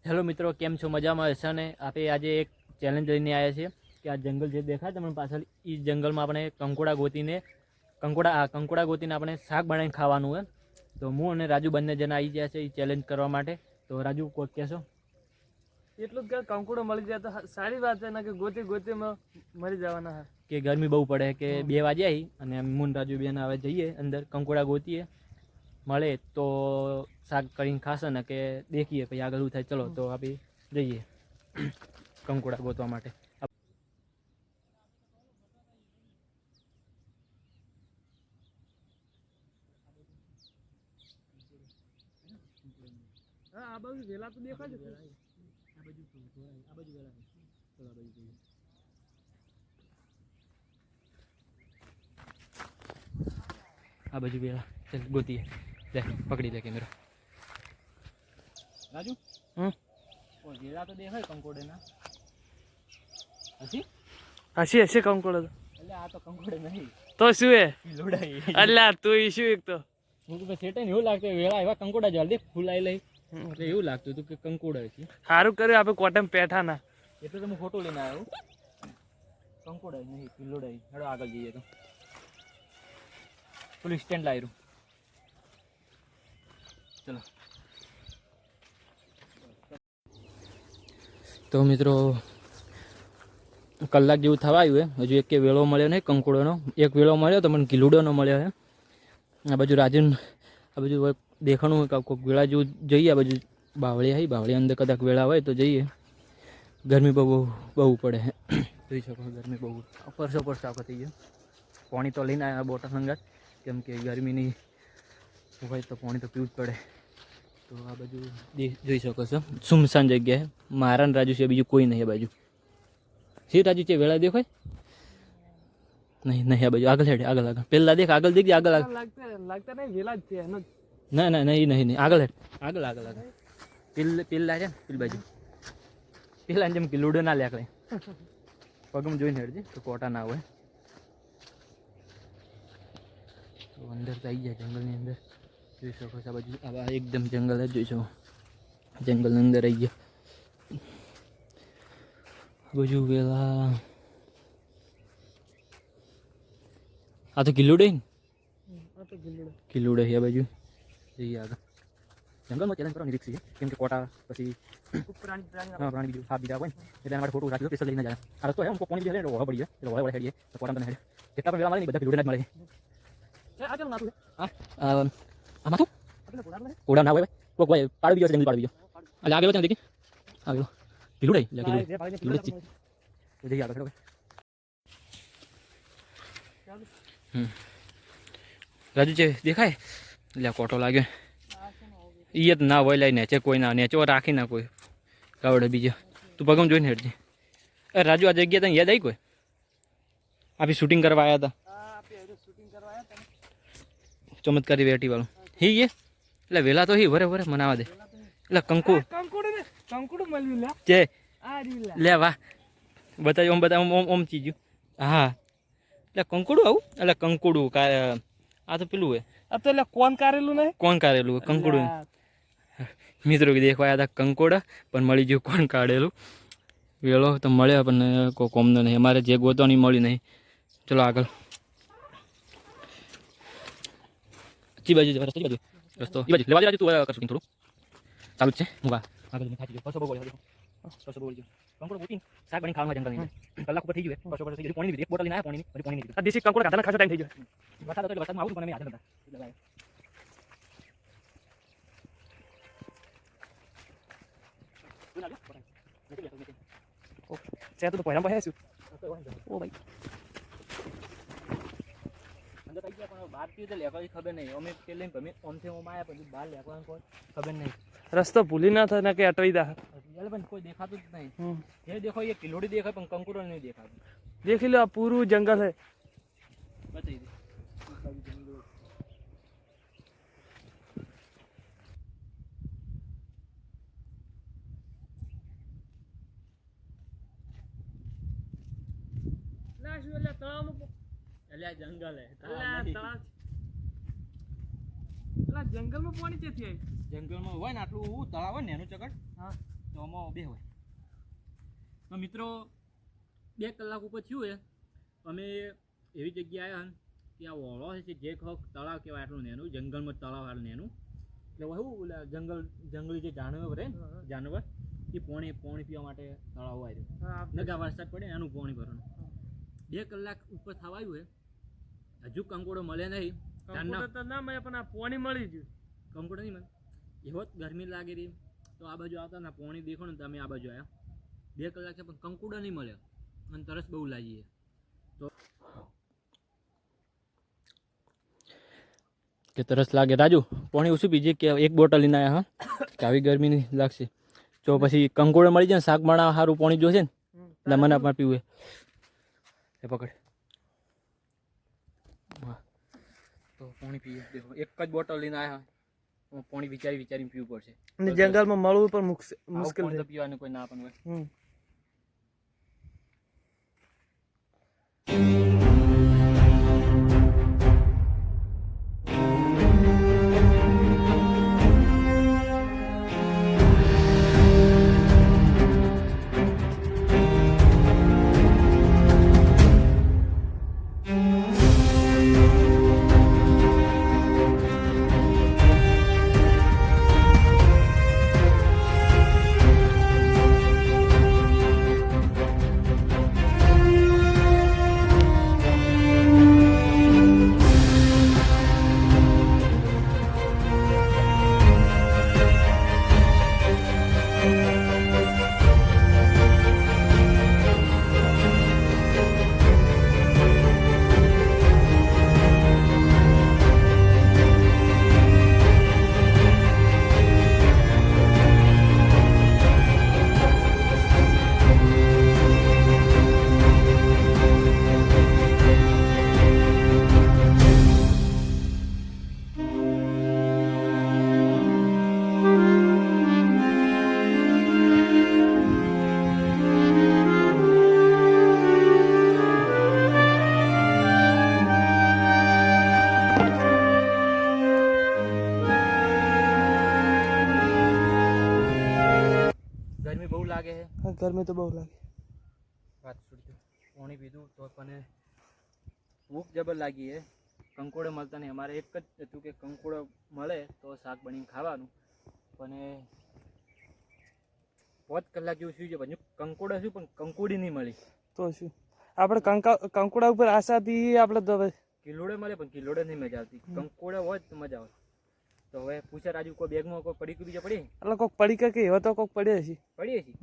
Hello મિત્રો, કેમ છો? મજામાં હશે ને? આપણે આજે એક ચેલેન્જ લઈને આવ્યા છીએ કે આ જંગલ જે દેખાય તમને પાછળ, એ જંગલમાં આપણે કંકોડા ગોતીને આપણે શાક બનાવીને ખાવાનું હોય. તો હું અને રાજુ બંને જણા આવી ગયા છે એ ચેલેન્જ કરવા માટે. તો રાજુ કોઈ કહેશો? એટલું જ કે કંકોડો મળી જાય તો સારી વાત છે ને, કે ગોતી મરી જવાના. કે ગરમી બહુ પડે કે 2 વાગે આવી અને મુન રાજુ બેન હવે જઈએ અંદર કંકોડા ગોતીએ, મળે તો શાક કરીને ખાશે ને કે દેખીએ પછી આગળ થાય. ચલો તો આપણે જઈએ કંકોડા ગોતવા માટે. હા, આ બાજુ વેલા તો દેખાય છે. આ બાજુ વેલા ચાલ ગોતીએ. લે પકડી લે કેમેરો રાજુ. વેલા તો દેખાય કંકોડેના. હસી કંકોડો તો. એટલે આ તો કંકોડે નહીં તો શું હે? લોડાઈ. અલ્યા તું શું એક તો હું તો સેટે ને એવું લાગતું વેળા એવા કંકોડા જલ્દી ફૂલાઈ લઈ એટલે એવું લાગતું હતું કે કંકોડા છે. સારું કર્યું આપણે કોટમ પેઠા ના. એટલે તો હું ફોટો લઈને આવ્યો. કંકોડા નહીં કિલ્લોડાઈ. હેડો આગળ જઈએ તો પોલીસ સ્ટેન્ડ લાવ્યું. ચલો તો મિત્રો કલાક જેવું થવા આવ્યું હે. હજુ એક વેળો મળ્યો નહીં કંકોડોનો. એક વેળો મળ્યો તો મને કિલુડોનો મળ્યો છે. આ બાજુ રાજન આ બાજુ દેખાણું કોઈક વેળા જેવું જોઈએ. આ બાજુ બાવળી આવી, બાવળી અંદર કદાચ વેળા હોય તો જઈએ. ગરમી બહુ પડે છે. જોઈ શકો ગરમી બહુ પરસો થઈ ગયો. પાણી તો લઈને આવ્યા બોટલ સંગાત, કેમ કે ગરમીની હોય તો પાણી તો પીવું જ પડે. તો આ બાજુ જોઈ શકો છો સુમસાન જગ્યાએ મારા રાજુ છે, બીજું કોઈ નહીં. આ બાજુ શી રાજુ છે વેળા દેખાય નહીં આ બાજુ આગળ હેડ આગળ પેલા દેખ આગળ દેખજે આગળ લાગતા નહીં વેલા જ છે એનો. ના નહીં આગળ હેડ આગળ પેલા છે ને પેલી બાજુ પેલા જેમ કે લૂડો ના લે પગમ જોઈને હેડજે તો કોટા ના હોય. તો અંદર તો આવી જાય જંગલની અંદર. જોઈ શકો છો આ બાજુ આ એકદમ જંગલ જ જોઈ શકો. જંગલની અંદર આવી ગયા બાજુ પેલા. આ તો કિલ્લુડે ને કિલ્લુડે આ બાજુ જઈએ આગળ. જંગલમાં ચેલેન્જ કરવાની રીક્ષ છે, કેમ કે કોટા પછી પ્રાણી બીજું સાપ બીજા હોય ને એટલે એના માટે ફોટો રાખી દો. સ્પેશિયલ લઈને જાય આ રસ્તો હે હું પાણી બીજા લે વળવા પડી જાય એટલે વળે હેડીએ તો કોટા બને હેડે જેટલા પણ વેલા મળે ને બધા કિલ્લુડે જ મળે. આમાં તો કોડા ના હોય કોક ભાઈ પાડી બીજો જંગલ પાડી બીજો એટલે આગળ ત્યાં દેખી આગળ કિલ્લુડે કિલ્લુડે જઈએ આગળ. રાજુ છે દેખાય એટલે કોટો લાગ્યો. ઈ જ ના હોય લઈ નેચે કોઈ ના નેચો રાખી ના કોઈ કાવડે બીજો. તું પગમ જોઈને હેડજે. અરે રાજુ આ જગ્યા તને યાદ આવી કોઈ? આપી શૂટિંગ કરવા આવ્યા હતા ચમત્કારી વેટી વાળું હી એ એટલે વેલા તો હી વરે મનાવા દે. એટલે કંકોડો મળ્યું લે જે આ રીલા લે વાહ બતાવ્યું ઓમ ચીજ્યું. હા એટલે કંકુડું આવું એટલે કંકુડું આ તો પેલું હે. આ તો એટલે કોણ કારેલું નહીં કોણ કાઢેલું કંકુડું. મિત્રો દેખવા આવ્યા હતા કંકોડા પણ મળી ગયું કોણ કાઢેલું. વેળો તો મળ્યો પણ કોઈ કોમનો નહીં. અમારે જે ગોતવાની મળી નહીં. ચલો આગળ ચી બાજુ રસ્તો એ બાજુ લેવા દે. તું કરશું થોડું ચાલુ જ છે. હું આગળ થાકી ગયો. બસો બોલી કંકોડો ગોતીને શાક બની ખાવા જંગલની અંદર કલાક ઉપર થઈ ગયું. બસો થઈ ગયું. પાણી એક બોટલ લઈને આવ્યા પાણી નહીં. દેશી કંકોડો કાઢવાનો ખાસો ટાઈમ થઈ ગયો. વરસાદ હતો એટલે વરસાદમાં આવું પણ અમે હાજર હતા. છે તો પહેલા પાસે શું ઓ ભાઈ અંદર થઈ ગયા પણ બહાર થી લેવાની ખબર નહીં. અમે પેલે અમે ઓમથી ઓમ આવ્યા પછી બહાર લેવાનું કોઈ ખબર નહીં. રસ્તો ભૂલી ના થાય ને કે અટવી દા પણ કોઈ દેખાતું જ નહીં. જે દેખો એ કિલોડી દેખાય પણ કંકુડો નહીં દેખાતું. દેખી લો આ પૂરું જંગલ है. બતાવી દે જંગલ જંગલમાં પાણી ક્યાંથી આવી? જંગલમાં હોય ને આટલું તળાવ હોય ને એનું ચકડ. હા તો આમાં બે હોય. તો મિત્રો 2 કલાક ઉપર થયું એ અમે એવી જગ્યાએ આવ્યા કે આ ઓળો છે જે તળાવ કહેવાય, આટલું નેનું જંગલમાં તળાવ આટલું નેનું, એટલે એવું ઓલા જંગલી જે જાનવર રહે ને જાનવર એ પાણી પીવા માટે તળાવ આવ્યું. નગા વરસાદ પડે એનું પાણી ભરવાનું. 2 કલાક ઉપર થવા આવ્યું હે, હજુ કંકોડો મળે નહીં. કંકોડો તો ના મળે પણ આ પાણી મળી ગયું. કંકોડો નહીં મળે, એવો જ ગરમી લાગે રહી તો આ બાજુ આવતા ને પાણી દેખો ને તમે આ બાજુ આવ્યા. 2 કલાક છે પણ કંકોડો નહીં મળે અને તરસ બહુ લાગી. તો કે તરસ લાગે રાજુ પાણી ઓછું પીજે કે 1 બોટલ લઈને આવ્યા. હા કે આવી ગરમી નહીં લાગશે. જો પછી કંકોડો મળી જાય ને શાક બનાવવા સારું પાણી જોશે ને એટલે મને પણ પીવું એ પકડ. હા તો પાણી પીએ. દેખો 1 જ બોટલ લઈને આવ્યા. પાણી વિચારીને પીવું પડશે. અને જંગલમાં મળવું પણ મુશ્કેલ છે. પીવાનું કોઈ ના પણ હોય. ગરમી બહુ લાગે છે. ગરમી તો બહુ લાગે. વાત છોડી પાણી પીધું તો પણ ભૂખ જબર લાગી છે. કંકોડો મળતા નહીં. અમારે એક જ હતું કે કંકોડો મળે તો શાક બનીને ખાવાનું, પણ 5 કલાક જેવું શું છે પછી કંકોડો શું પણ કંકોડી નહીં મળી. તો શું આપણે કંકોડા ઉપર આશાથી આપણે તો હવે કિલોડે મળે પણ કિલોડે નહીં મજા આવતી. કંકોડો હોય તો મજા આવે. તો હવે પૂછે રાજુ કોઈ બેગમાં કોઈ પડી બીજા પડી એટલે કોઈક પડી કે એવો તો કોઈક પડે છે. પડીએ છીએ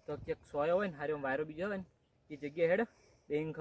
તો ક્યાંક સોયો હોય ને હારે વાયરો બીજો હોય ને એ જગ્યાએ હેડ બેંક.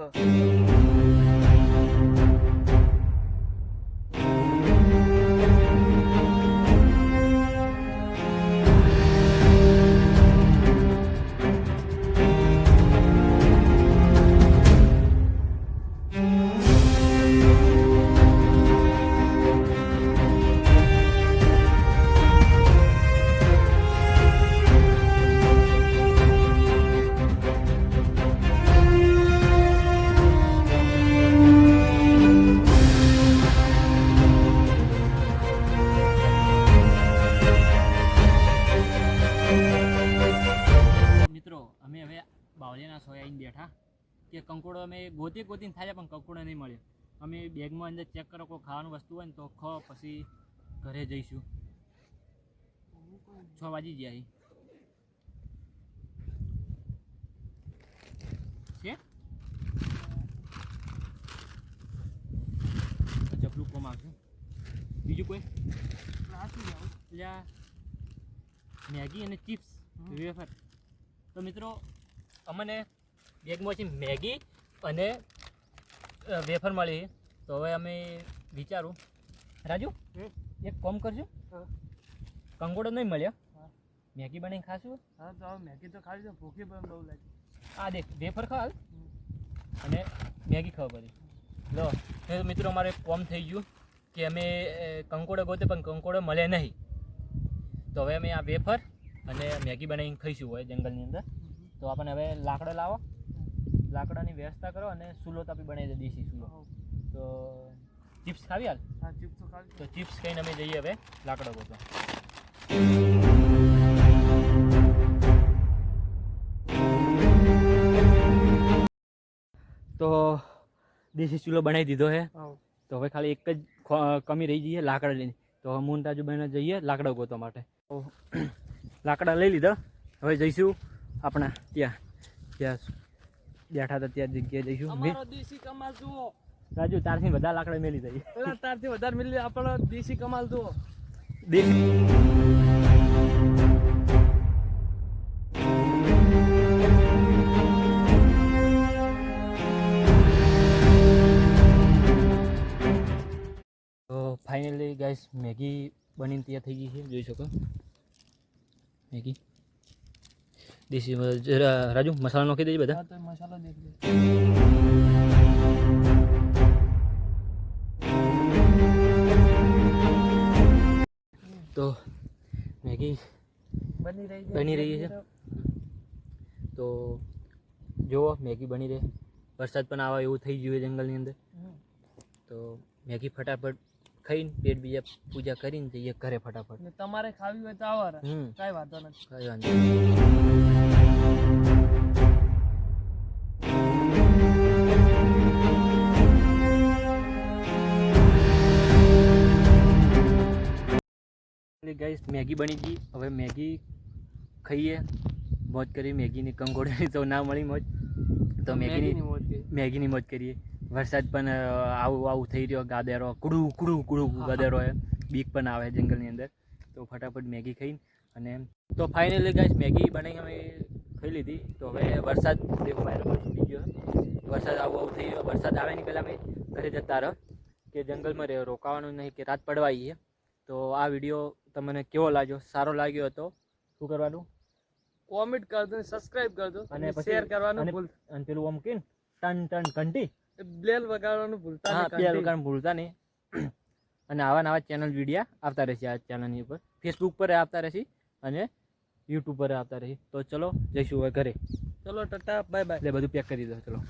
બાવળિયાના સોયા આવીને બેઠા કે કંકોડો અમે ગોતીને થાય પણ કંકોડો નહીં મળ્યો. અમે બેગમાં અંદર ચેક કરો કોઈ ખાવાનું વસ્તુ હોય ને તો ખો, પછી ઘરે જઈશું. 6 વાગી ગયા છે. ચપલું કોમ આવશે. બીજું કોઈ એટલે મેગી અને ચિપ્સ વેફર. તો મિત્રો અમને બેગમાંથી મેગી અને વેફર મળી. તો હવે અમે વિચારું રાજુ એક કામ કરશું, કંકોડો નહીં મળ્યો, મેગી બનાવીને ખાશું. હા તો મેગી તો ખાવી છે, ભૂખી પણ બહુ લાગી. આ દેખ વેફર ખાલ અને મેગી ખાવા પડી. લો મિત્રો અમારે કોમ થઈ ગયું કે અમે કંકોડો ગોતે પણ કંકોડો મળે નહીં. તો હવે અમે આ વેફર અને મેગી બનાવીને ખાઈશું હોય જંગલની અંદર. તો આપણને હવે લાકડા લાવો, લાકડાની વ્યવસ્થા કરો અને સૂલો તાપી બનાવી દે દેશી સૂલો. તો ચિપ્સ ખાવી હાલ? હા ચિપ્સ તો ખાવી. તો ચિપ્સ ખાઈને અમે જઈએ હવે લાકડો ગોતવા. દેશી ચૂલો બનાવી દીધો છે. હા તો હવે ખાલી એક જ કમી રહી જઈએ લાકડા લઈને. તો હવે હું તાજુ બહેને જઈએ લાકડા ગોતવા માટે. તો લાકડા લઈ લીધા. હવે જઈશું આપણા ત્યાં બેઠા હતા ત્યાં જગ્યાએ જઈશું. અમારો દેશી કમાલ જુઓ. રાજુ તારથી બધા લાકડા મેલી જઈએ. પેલા તારથી વધારે મિલી આપણો દેશી કમાલ જુઓ. તો ફાઇનલી ગાઈસ મેગી બનીને તૈયાર થઈ ગઈ છે, જોઈ શકો મેગી દેશી. રાજુ મસાલા નાખી દેજે બધા. હા તો મસાલો દેખી લે. તો મેગી બની રહી છે. તો જુઓ મેગી બની રહે. વરસાદ પણ આવે એવું થઈ ગયું જંગલની અંદર. તો મેગી ફટાફટ ખાઈને પેટ બીજા પૂજા કરીને જઈએ ઘરે ફટાફટ. ને તમારે ખાવી હોય તો આવો રે. હમ કાંઈ વાંધો નથી. કઈ વાંધો નહીં. ગાઈસ મેગી બની ગઈ. હવે મેગી ખાઈએ, મોજ કરી. મેગીની કંકોડાની તો ના મળી મોજ, તો મેગીની મોજ કરીએ. વરસાદ પણ આવું થઈ રહ્યો, ગાદેરો કુડું ગાદેરો છે, બીક પણ આવે જંગલની અંદર. તો ફટાફટ મેગી ખાઈને અને તો ફાઇનલી ગાઈસ મેગી બનાવી અમે ખાઈ લીધી. તો હવે વરસાદ દેખો બહાર છૂટી ગયો. વરસાદ આવું થઈ રહ્યો. વરસાદ આવે નહીં પહેલાં અમે ઘરે જતા રહો કે જંગલમાં રોકાવાનું નહીં કે રાત પડવા આવીએ. તો આ વિડીયો તમને કેવો લાગ્યો? સારો લાગ્યો હતો શું કરવાનું? કોમેન્ટ કરજો, સબસ્ક્રાઇબ કરજો અને અને પછી શેર કરવાનું ભૂલ. અને પેલું આમ કે ટન ઘંટી, બેલ વગાડવાનું ભૂલતા નહીં. બે વગાડ ભૂલતા નહીં. અને આવા ચેનલ વિડીયા આવતા રહેશે આ ચેનલની ઉપર. ફેસબુક પર આવતા રહેશે અને યુટ્યુબ પર આવતા રહેશે. તો ચલો જઈશું હવે ઘરે. ચલો ટાટા બાય બાય. એટલે બધું પેક કરી દો ચલો.